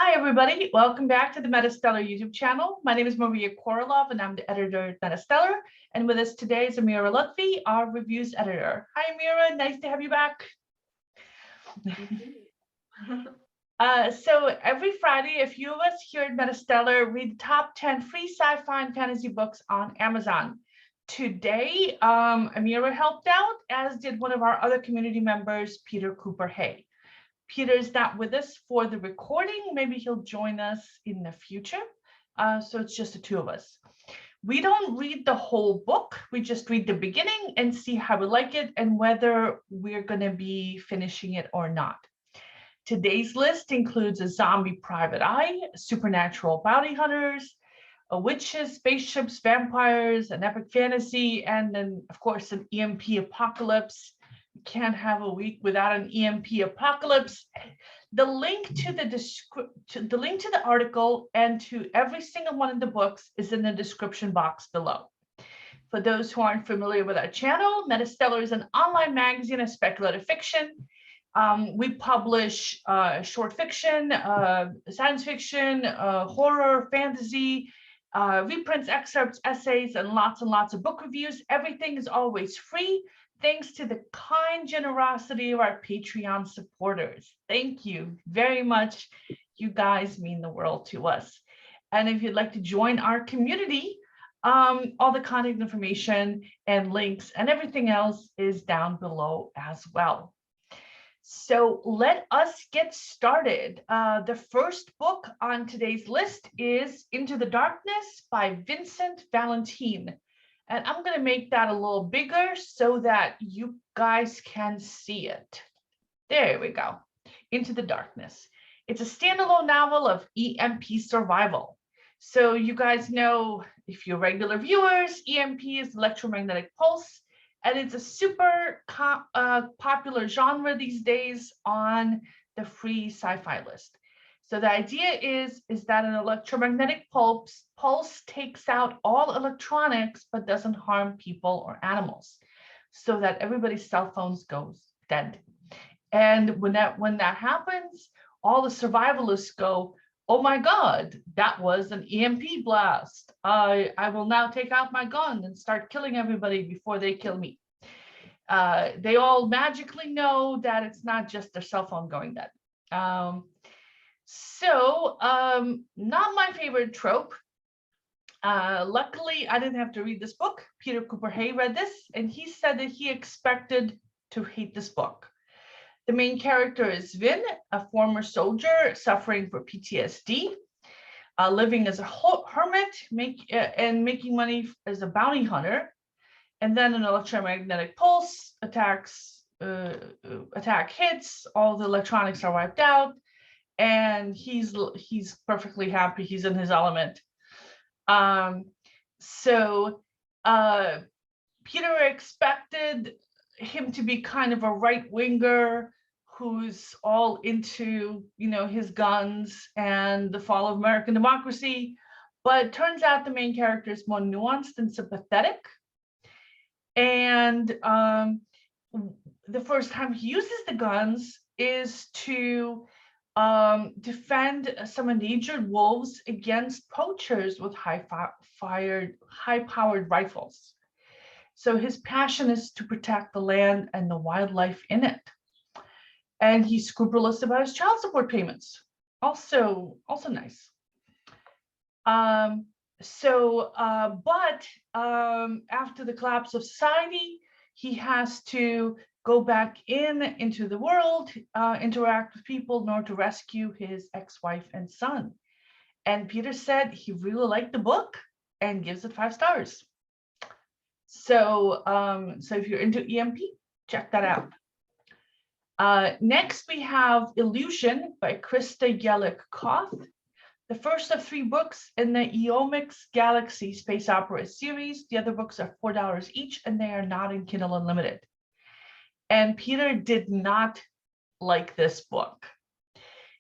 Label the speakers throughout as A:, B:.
A: Hi, everybody. Welcome back to the MetaStellar YouTube channel. My name is Maria KOROLOV, and I'm the editor at MetaStellar. And with us today is Amira Lutfi, our reviews editor. Hi, Amira. Nice to have you back. So every Friday, a few of us here at MetaStellar read the top 10 free sci-fi and fantasy books on Amazon. Today, Amira helped out, as did one of our other community members, Peter Cooper Hay. Peter's not with us for the recording. Maybe he'll join us in the future. So it's just the two of us. We don't read the whole book. We just read the beginning and see how we like it and whether we're going to be finishing it or not. Today's list includes a zombie private eye, supernatural bounty hunters, witches, spaceships, vampires, an epic fantasy, and then, of course, an EMP apocalypse. Can't have a week without an EMP apocalypse. The link to the article and to every single one of the books is in the description box below. For those who aren't familiar with our channel, MetaStellar is an online magazine of speculative fiction. We publish short fiction, science fiction, horror, fantasy, reprints, excerpts, essays, and lots of book reviews. Everything is always free, thanks to the kind generosity of our Patreon supporters. Thank you very much. You guys mean the world to us. And if you'd like to join our community, all the contact information and links and everything else is down below as well. So let us get started. The first book on today's list is Into the Darkness by Vincent Valentean. And I'm going to make that a little bigger so that you guys can see it. There we go. Into the Darkness. It's a standalone novel of EMP survival. So you guys know, if you're regular viewers, EMP is electromagnetic pulse. And it's a super popular genre these days on the free sci-fi list. So the idea is that an electromagnetic pulse takes out all electronics, but doesn't harm people or animals, so that everybody's cell phones goes dead. And when that happens, all the survivalists go, "Oh my God, that was an EMP blast. I will now take out my gun and start killing everybody before they kill me." They all magically know that it's not just their cell phone going dead. Not my favorite trope. Luckily, I didn't have to read this book. Peter Cooper Hay read this, and he said that he expected to hate this book. The main character is Vin, a former soldier suffering from PTSD, living as a hermit and making money as a bounty hunter. And then an electromagnetic pulse attack hits, all the electronics are wiped out, and he's perfectly happy. He's in his element. Peter expected him to be kind of a right-winger who's all into, his guns and the fall of American democracy. But it turns out the main character is more nuanced and sympathetic. And the first time he uses the guns is to defend some endangered wolves against poachers with high-powered rifles. So his passion is to protect the land and the wildlife in it. And he's scrupulous about his child support payments. Also nice. After the collapse of society, he has to go back into the world, interact with people in order to rescue his ex-wife and son. And Peter said he really liked the book and gives it 5 stars. So if you're into EMP, check that out. Next, we have Illusion by Christa Yelich-Koth. The first of 3 books in the Eomix Galaxy Space Opera series. The other books are $4 each, and they are not in Kindle Unlimited. And Peter did not like this book.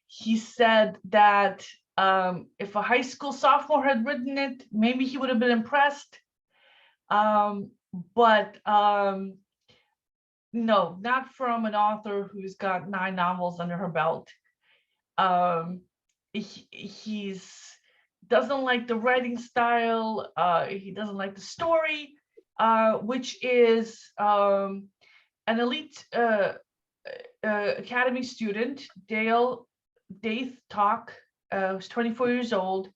A: He said that if a high school sophomore had written it, maybe he would have been impressed. No, not from an author who's got 9 novels under her belt. he's doesn't like the writing style. He doesn't like the story, which is an elite academy student, Dave Talk, who's 24 years old,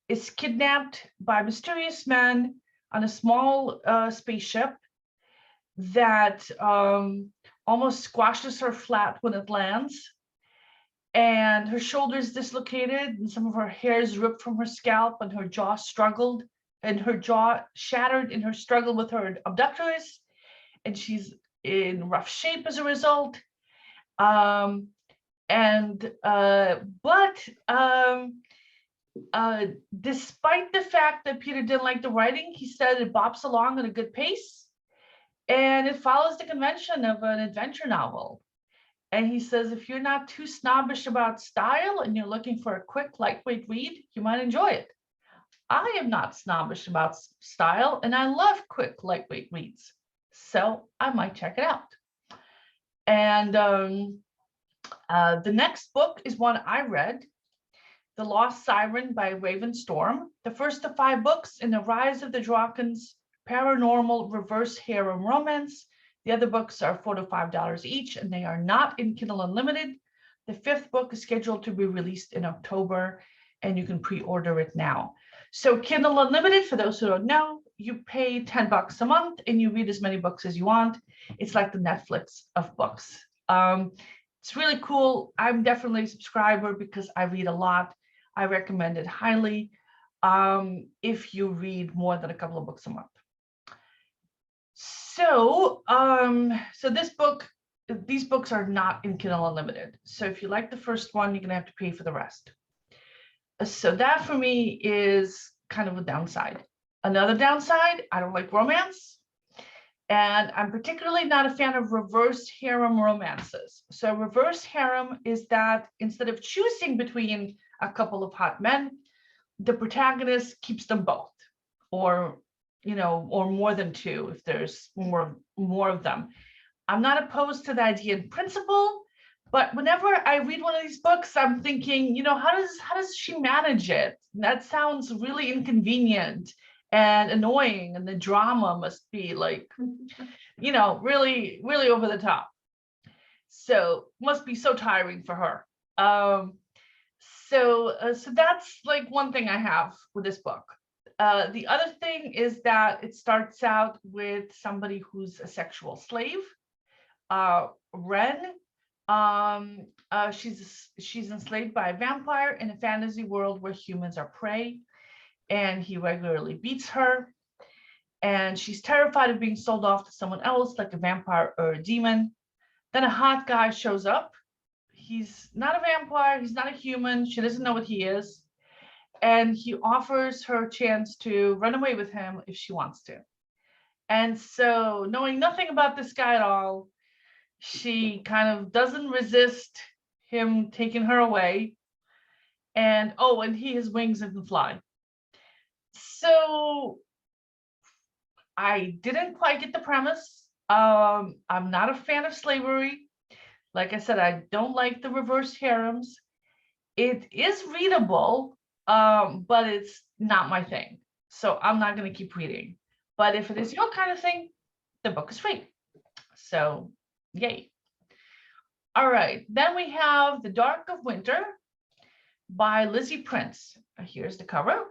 A: is kidnapped by mysterious men on a small spaceship that almost squashes her flat when it lands. And her shoulders dislocated, and some of her hair is ripped from her scalp, and her jaw shattered in her struggle with her abductors, and she's in rough shape as a result. But despite the fact that Peter didn't like the writing, he said it bops along at a good pace, and it follows the convention of an adventure novel. And he says, if you're not too snobbish about style and you're looking for a quick, lightweight read, you might enjoy it. I am not snobbish about style, and I love quick, lightweight reads. So I might check it out. And the next book is one I read, The Lost Siren by Ravenstorm, the first of 5 books in the Rise of the Drakken's paranormal reverse harem romance. The other books are $4 to $5 each, and they are not in Kindle Unlimited. The 5th book is scheduled to be released in October, and you can pre-order it now. So Kindle Unlimited, for those who don't know, you pay $10 a month, and you read as many books as you want. It's like the Netflix of books. It's really cool. I'm definitely a subscriber because I read a lot. I recommend it highly if you read more than a couple of books a month. So, these books are not in Kindle Unlimited. So if you like the first one, you're gonna have to pay for the rest. So that for me is kind of a downside. Another downside, I don't like romance. And I'm particularly not a fan of reverse harem romances. So reverse harem is that instead of choosing between a couple of hot men, the protagonist keeps them both, or more than 2 if there's more of them. I'm not opposed to the idea in principle, but whenever I read one of these books, I'm thinking, how does she manage it? That sounds really inconvenient and annoying, and the drama must be like, really, really over the top. So must be so tiring for her. So that's like one thing I have with this book. The other thing is that it starts out with somebody who's a sexual slave, Ren. She's enslaved by a vampire in a fantasy world where humans are prey, and he regularly beats her. And she's terrified of being sold off to someone else, like a vampire or a demon. Then a hot guy shows up. He's not a vampire. He's not a human. She doesn't know what he is. And he offers her a chance to run away with him if she wants to. And so, knowing nothing about this guy at all, she kind of doesn't resist him taking her away. And he has wings and can fly. So I didn't quite get the premise. I'm not a fan of slavery. Like I said, I don't like the reverse harems. It is readable, but it's not my thing. So I'm not going to keep reading. But if it is your kind of thing, the book is free. So yay. All right, then we have The Dark of Winter by Lizzy Prince. Here's the cover.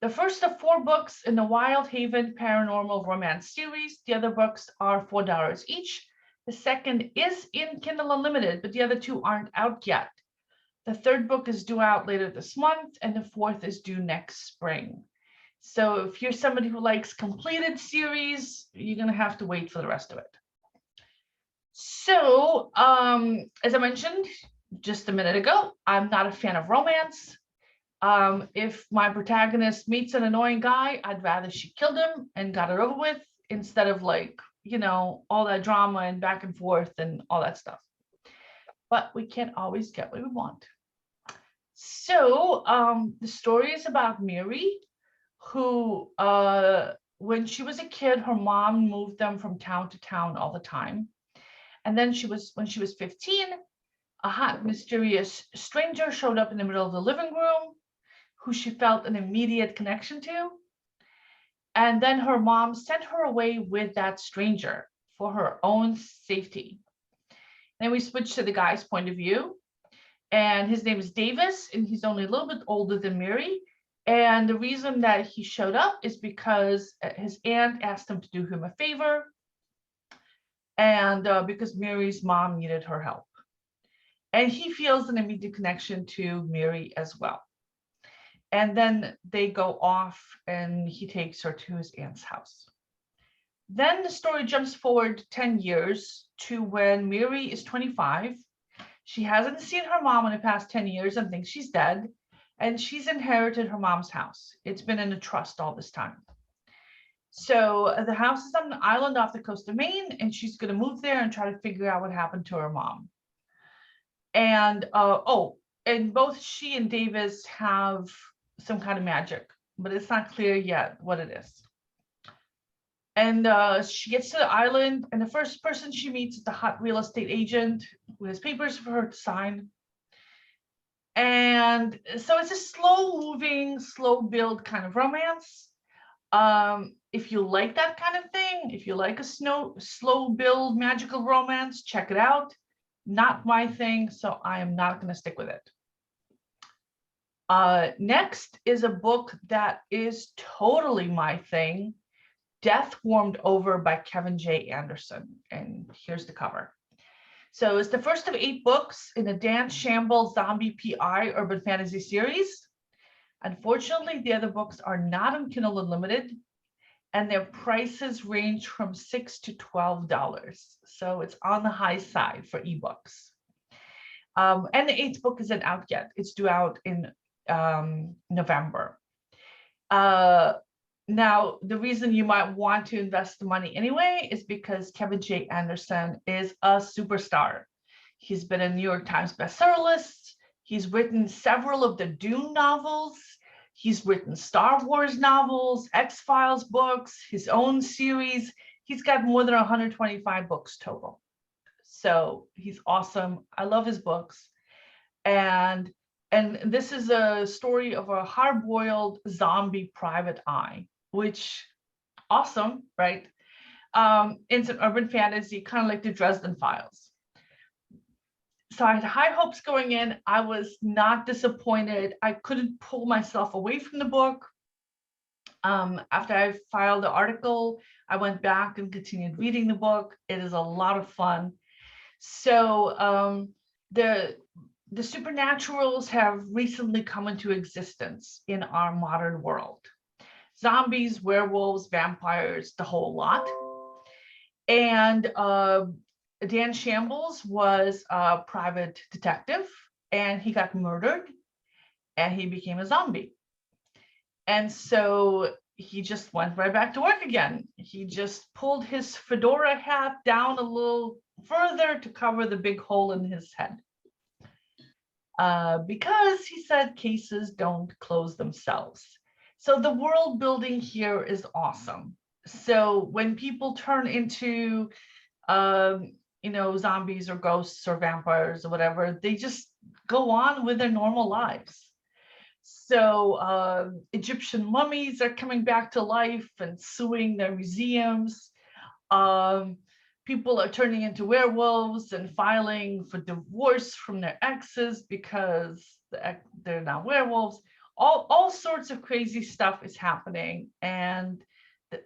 A: The first of 4 books in the Wild Haven paranormal romance series. The other books are $4 each. The second is in Kindle Unlimited, but the other 2 aren't out yet. The 3rd book is due out later this month, and the 4th is due next spring. So if you're somebody who likes completed series, you're going to have to wait for the rest of it. So, as I mentioned just a minute ago, I'm not a fan of romance. If my protagonist meets an annoying guy, I'd rather she killed him and got it over with instead of all that drama and back and forth and all that stuff. But we can't always get what we want. So the story is about Miri, who, when she was a kid, her mom moved them from town to town all the time. And then when she was 15, A hot, mysterious stranger showed up in the middle of the living room, who she felt an immediate connection to. And then her mom sent her away with that stranger for her own safety. Then we switch to the guy's point of view. And his name is Davis, and he's only a little bit older than Mary. And the reason that he showed up is because his aunt asked him to do him a favor, and because Mary's mom needed her help. And he feels an immediate connection to Mary as well. And then they go off, and he takes her to his aunt's house. Then the story jumps forward 10 years to when Mary is 25. She hasn't seen her mom in the past 10 years and thinks she's dead. And she's inherited her mom's house. It's been in a trust all this time. So the house is on an island off the coast of Maine, and she's going to move there and try to figure out what happened to her mom. And and both she and Davis have some kind of magic, but it's not clear yet what it is. And she gets to the island, and the first person she meets is the hot real estate agent who has papers for her to sign. And so it's a slow-moving, slow-build kind of romance. If you like that kind of thing, if you like a slow-build magical romance, check it out. Not my thing, so I am not going to stick with it. Next is a book that is totally my thing, Death Warmed Over by Kevin J. Anderson. And here's the cover. So it's the first of 8 books in the Dan Shamble Zombie PI Urban Fantasy series. Unfortunately, the other books are not on Kindle Unlimited, and their prices range from $6 to $12. So it's on the high side for ebooks. And the 8th book isn't out yet. It's due out in November. Now, the reason you might want to invest the money anyway is because Kevin J. Anderson is a superstar. He's been a New York Times bestseller list. He's written several of the Dune novels. He's written Star Wars novels, X-Files books, his own series. He's got more than 125 books total. So he's awesome. I love his books. And this is a story of a hard-boiled zombie private eye, which awesome, right? It's an urban fantasy, kind of like the Dresden Files. So I had high hopes going in. I was not disappointed. I couldn't pull myself away from the book. After I filed the article, I went back and continued reading the book. It is a lot of fun. So the supernaturals have recently come into existence in our modern world. Zombies, werewolves, vampires, the whole lot. And Dan Shambles was a private detective, and he got murdered, and he became a zombie. And so he just went right back to work again. He just pulled his fedora hat down a little further to cover the big hole in his head. Because he said cases don't close themselves. So the world building here is awesome. So when people turn into, zombies or ghosts or vampires or whatever, they just go on with their normal lives. So Egyptian mummies are coming back to life and suing their museums. People are turning into werewolves and filing for divorce from their exes because they're now werewolves. All sorts of crazy stuff is happening, and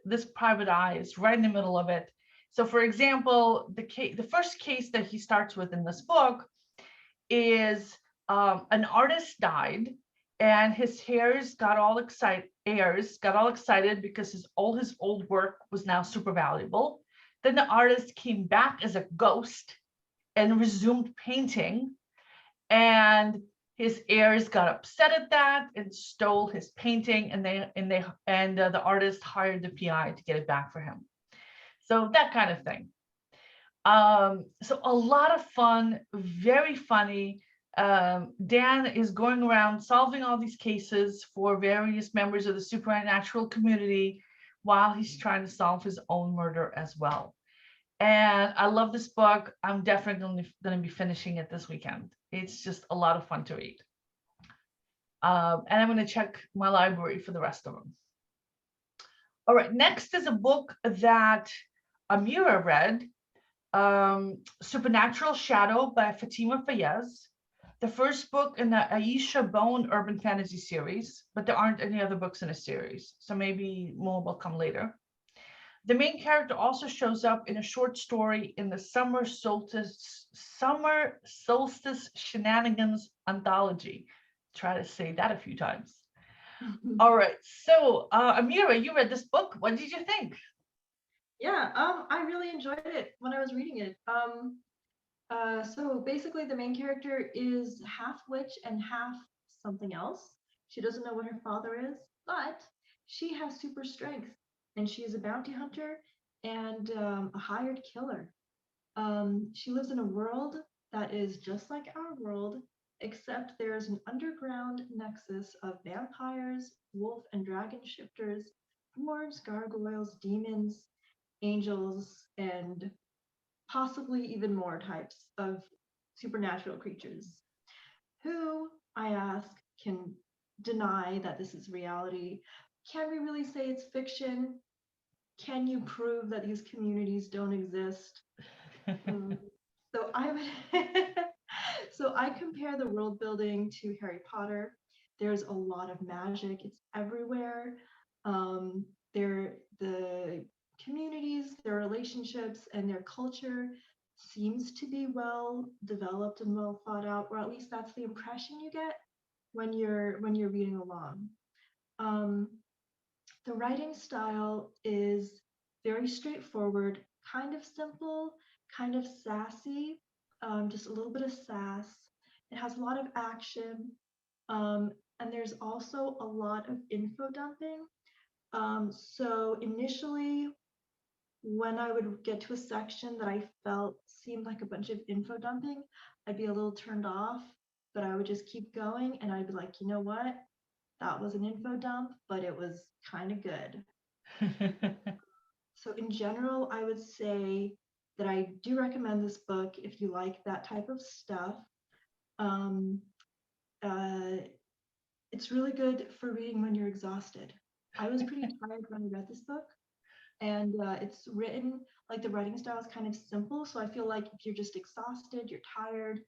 A: this private eye is right in the middle of it. So, for example, the first case that he starts with in this book is an artist died, and his heirs got all excited because his old work was now super valuable. Then the artist came back as a ghost and resumed painting, and his heirs got upset at that and stole his painting, and the artist hired the PI to get it back for him. So that kind of thing. So a lot of fun, very funny. Dan is going around solving all these cases for various members of the supernatural community while he's trying to solve his own murder as well. And I love this book. I'm definitely going to be finishing it this weekend. It's just a lot of fun to read. And I'm going to check my library for the rest of them. All right, next is a book that Amira read, Supernatural Shadow by Fatima Fayez, the first book in the Aisha Bone urban fantasy series, but there aren't any other books in the series, so maybe more will come later. The main character also shows up in a short story in the Summer Solstice Shenanigans anthology. Try to say that a few times. All right, so Amira, you read this book. What did you think?
B: Yeah, I really enjoyed it when I was reading it. So basically the main character is half witch and half something else. She doesn't know what her father is, but she has super strength, and she is a bounty hunter and a hired killer. She lives in a world that is just like our world, except there's an underground nexus of vampires, wolf and dragon shifters, dwarves, gargoyles, demons, angels, and possibly even more types of supernatural creatures. Who, I ask, can deny that this is reality? Can we really say it's fiction? Can you prove that these communities don't exist? Mm. So I would so I compare the world building to Harry Potter. There's a lot of magic. It's everywhere. The communities, their relationships, and their culture seems to be well developed and well thought out, or at least that's the impression you get when you're reading along. Um, the writing style is very straightforward, kind of simple, kind of sassy, just a little bit of sass. It has a lot of action, and there's also a lot of info dumping. So initially, when I would get to a section that I felt seemed like a bunch of info dumping, I'd be a little turned off, but I would just keep going and I'd be like, you know what? That was an info dump, but it was kind of good. So in general, I would say that I do recommend this book if you like that type of stuff. Um, uh, it's really good for reading when you're exhausted. I was pretty tired when I read this book, and it's written like the writing style is kind of simple. So I feel like if you're just exhausted, you're tired,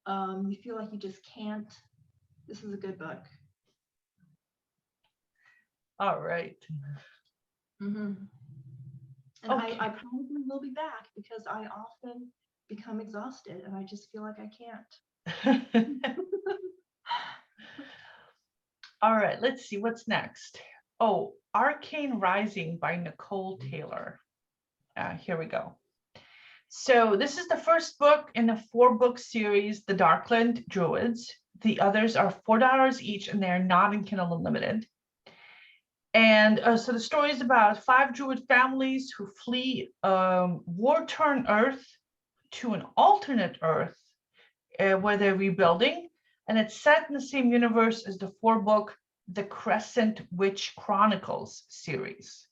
B: you feel like you just can't. This is a good book.
A: All right.
B: Mm-hmm. And
A: Okay.
B: I probably will be back because I often become exhausted and I just feel like I can't.
A: All right, let's see what's next. Oh, Arcane Rising by Nicole Taylor. Here we go. So this is the first book in a 4-book series, The Darkland Druids. The others are $4 each, and they're not in Kindle Unlimited. And so the story is about 5 Druid families who flee war-torn Earth to an alternate Earth where they're rebuilding. And it's set in the same universe as the 4-book The Crescent Witch Chronicles series.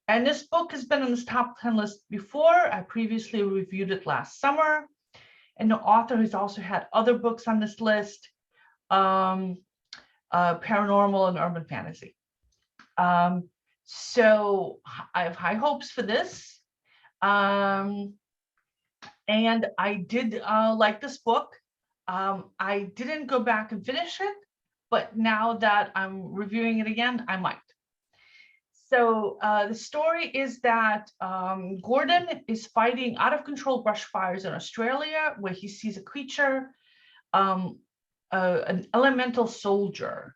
A: And this book has been on this top 10 list before. I previously reviewed it last summer. And the author has also had other books on this list, paranormal and urban fantasy. So I have high hopes for this. And I did like this book. I didn't go back and finish it, but now that I'm reviewing it again, I might. So the story is that Gordon is fighting out of control brush fires in Australia, where he sees a creature, an elemental soldier,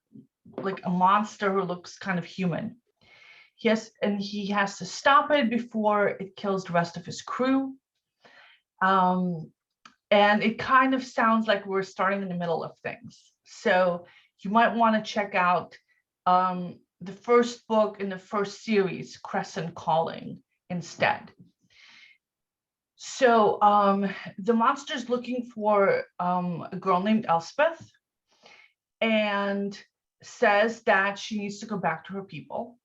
A: like a monster who looks kind of human. He has to stop it before it kills the rest of his crew. And it kind of sounds like we're starting in the middle of things. So you might want to check out the first book in the first series, Crescent Calling, instead. So the monster's looking for a girl named Elspeth and says that she needs to go back to her people.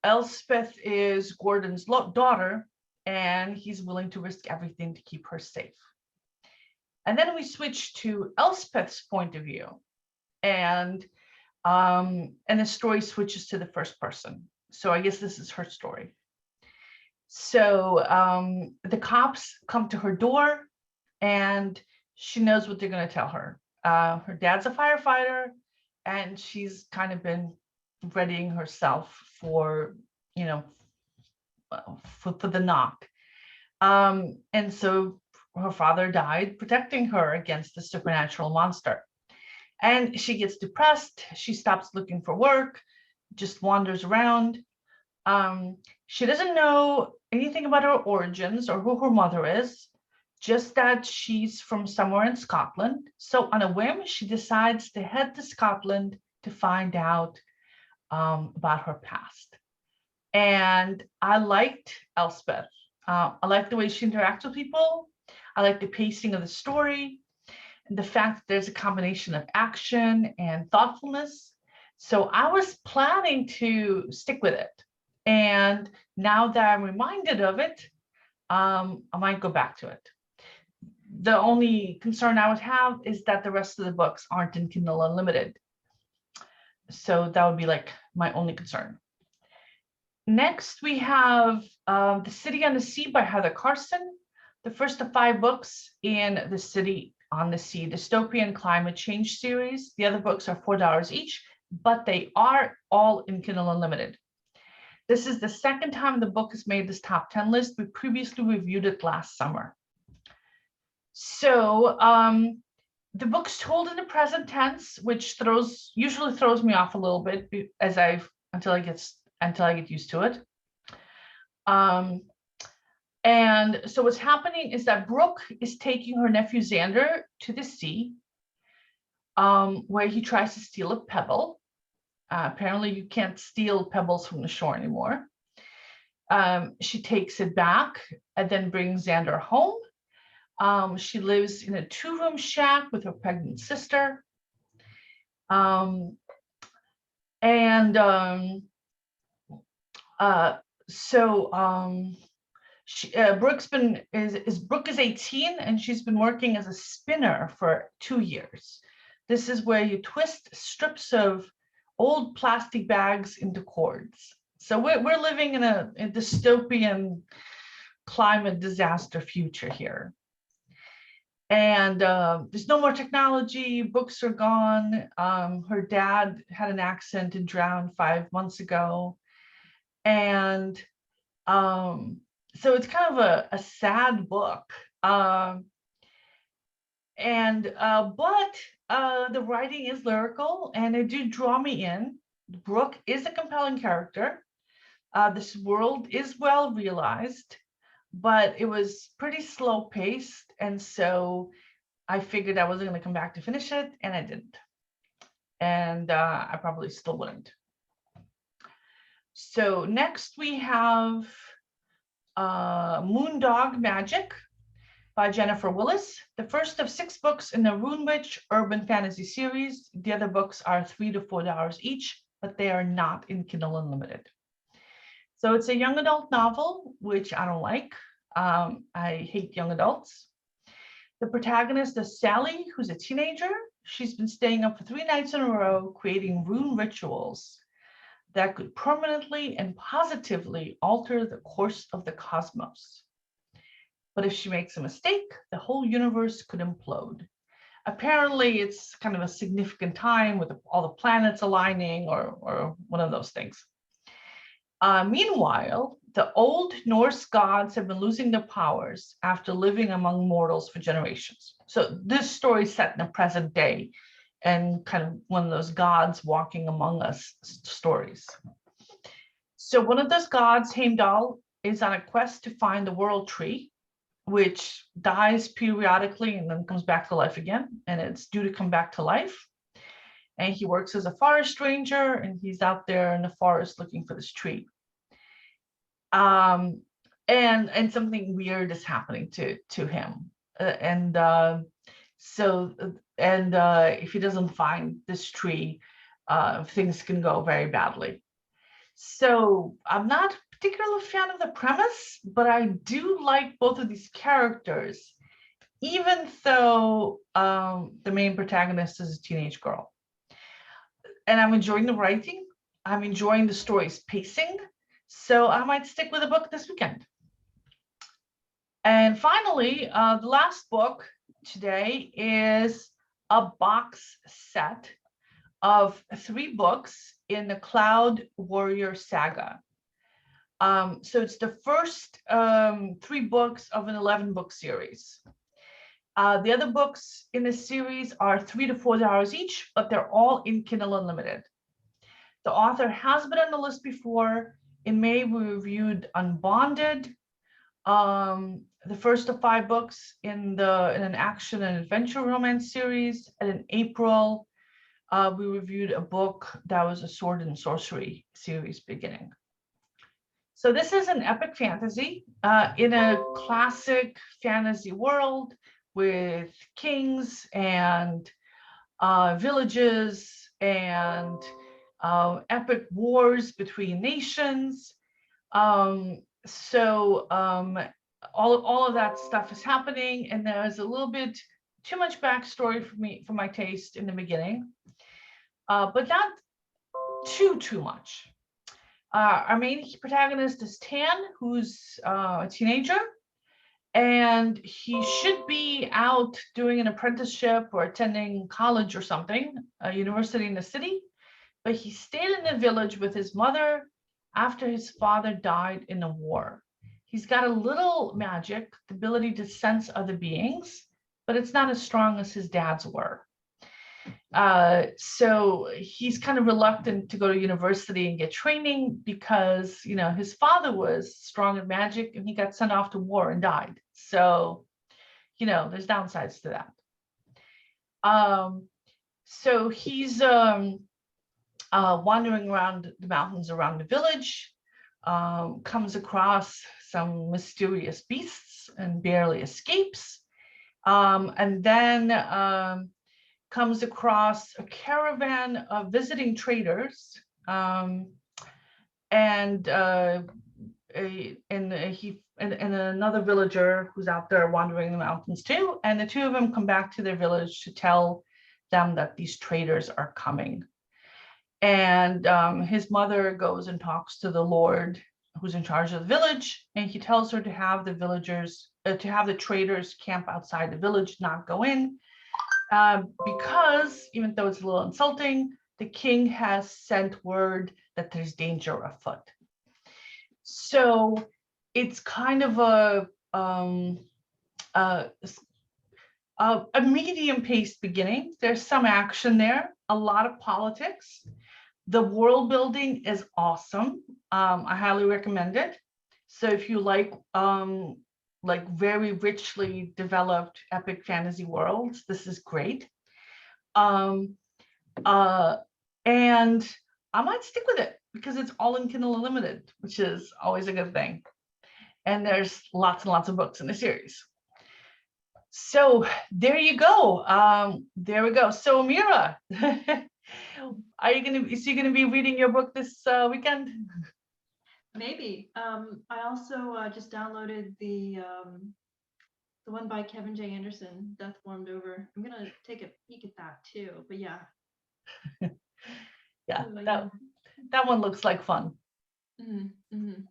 A: Elspeth is Gordon's daughter, and he's willing to risk everything to keep her safe. And then we switch to Elspeth's point of view, and the story switches to the first person. So I guess this is her story. So the cops come to her door, and she knows what they're going to tell her. Her dad's a firefighter, and she's kind of been readying herself for, for the knock. And so her father died protecting her against the supernatural monster. And she gets depressed. She stops looking for work, just wanders around. She doesn't know anything about her origins or who her mother is, just that she's from somewhere in Scotland. So on a whim, she decides to head to Scotland to find out about her past. And I liked Elspeth. I like the way she interacts with people. I like the pacing of the story, and the fact that there's a combination of action and thoughtfulness. So I was planning to stick with it. And now that I'm reminded of it, I might go back to it. The only concern I would have is that the rest of the books aren't in Kindle Unlimited. So that would be like my only concern. Next, we have The City on the Sea by Heather Carson, the first of 5 books in the City on the Sea dystopian climate change series. The other books are $4 each, but they are all in Kindle Unlimited. This is the second time the book has made this top 10 list. We previously reviewed it last summer. So the book's told in the present tense, which usually throws me off a little bit until I get used to it. And so what's happening is that Brooke is taking her nephew Xander to the sea, where he tries to steal a pebble. Apparently you can't steal pebbles from the shore anymore. She takes it back and then brings Xander home. She lives in a 2-room shack with her pregnant sister. Brooke is 18, and she's been working as a spinner for 2 years. This is where you twist strips of old plastic bags into cords. So we're living in a dystopian climate disaster future here. And there's no more technology, books are gone. Her dad had an accident and drowned 5 months ago. And so it's kind of a sad book. But the writing is lyrical, and it did draw me in. Brooke is a compelling character. This world is well realized, but it was pretty slow paced. And so I figured I wasn't going to come back to finish it, and I didn't. And I probably still wouldn't. So next we have Moondog Magic by Jennifer Willis, the first of 6 books in the Rune Witch urban fantasy series. The other books are $3 to $4 each, but they are not in Kindle Unlimited. So it's a young adult novel, which I don't like. I hate young adults. The protagonist is Sally, who's a teenager. She's been staying up for 3 nights in a row, creating rune rituals that could permanently and positively alter the course of the cosmos. But if she makes a mistake, the whole universe could implode. Apparently, it's kind of a significant time with all the planets aligning, or one of those things. Meanwhile, the old Norse gods have been losing their powers after living among mortals for generations. So this story is set in the present day, and kind of one of those gods walking among us stories. So one of those gods, Heimdall, is on a quest to find the World Tree, which dies periodically and then comes back to life again, and it's due to come back to life. And he works as a forest ranger, and he's out there in the forest looking for this tree. And something weird is happening to him. If he doesn't find this tree, things can go very badly. So I'm not particularly a fan of the premise, but I do like both of these characters, even though the main protagonist is a teenage girl. And I'm enjoying the writing. I'm enjoying the story's pacing. So I might stick with the book this weekend. And finally, the last book today is a box set of 3 books in the Cloud Warrior Saga. So it's the first 3 books of an 11-book series. The other books in the series are $3 to $4 each, but they're all in Kindle Unlimited. The author has been on the list before. In May, we reviewed Unbonded, the first of 5 books in an action and adventure romance series. And in April, we reviewed a book that was a sword and sorcery series beginning. So this is an epic fantasy in a classic fantasy world with kings and villages and epic wars between nations. All of that stuff is happening, and there's a little bit too much backstory for my taste in the beginning, but not too much. Our main protagonist is Tan, who's a teenager, and he should be out doing an apprenticeship or attending college or something, a university in the city, but he stayed in the village with his mother after his father died in a war. He's got a little magic, the ability to sense other beings, but it's not as strong as his dad's were. So he's kind of reluctant to go to university and get training because, his father was strong in magic and he got sent off to war and died. So, there's downsides to that. So he's wandering around the mountains around the village, comes across some mysterious beasts and barely escapes. And then comes across a caravan of visiting traders, and another villager who's out there wandering the mountains too. And the 2 of them come back to their village to tell them that these traders are coming. And his mother goes and talks to the Lord who's in charge of the village, and he tells her to have the traders camp outside the village, not go in. Because even though it's a little insulting, the king has sent word that there's danger afoot. So it's kind of a medium-paced beginning. There's some action there, a lot of politics. The world building is awesome. I highly recommend it. So if you like very richly developed epic fantasy worlds, this is great. And I might stick with it because it's all in Kindle Unlimited, which is always a good thing. And there's lots and lots of books in the series. So there you go. There we go. So Amira, is you gonna be reading your book this weekend?
B: Maybe. I also just downloaded the one by Kevin J. Anderson, Death Warmed Over. I'm gonna take a peek at that too. But yeah.
A: Yeah, that one looks like fun.
B: Mm-hmm. Mm-hmm.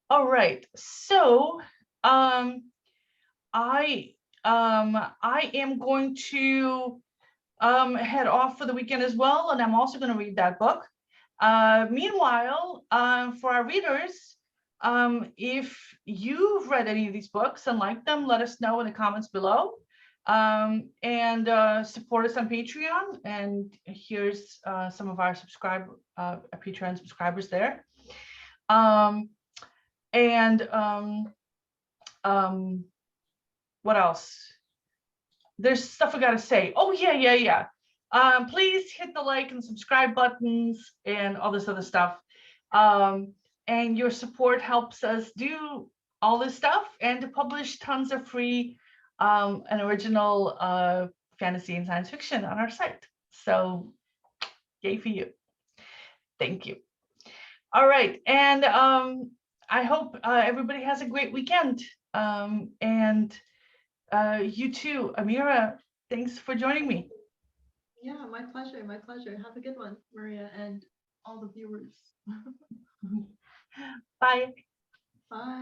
A: All right. So I am going to head off for the weekend as well, and I'm also going to read that book. Meanwhile, for our readers, if you've read any of these books and like them, let us know in the comments below, and support us on Patreon. And here's some of our Patreon subscribers there. What else? There's stuff I gotta say. Oh yeah. Please hit the like and subscribe buttons and all this other stuff. And your support helps us do all this stuff and to publish tons of free and original fantasy and science fiction on our site. So yay for you. Thank you. All right, and I hope everybody has a great weekend. And you too, Amira. Thanks for joining me.
B: Yeah, my pleasure. My pleasure. Have a good one, Maria, and all the viewers.
A: Bye.
B: Bye.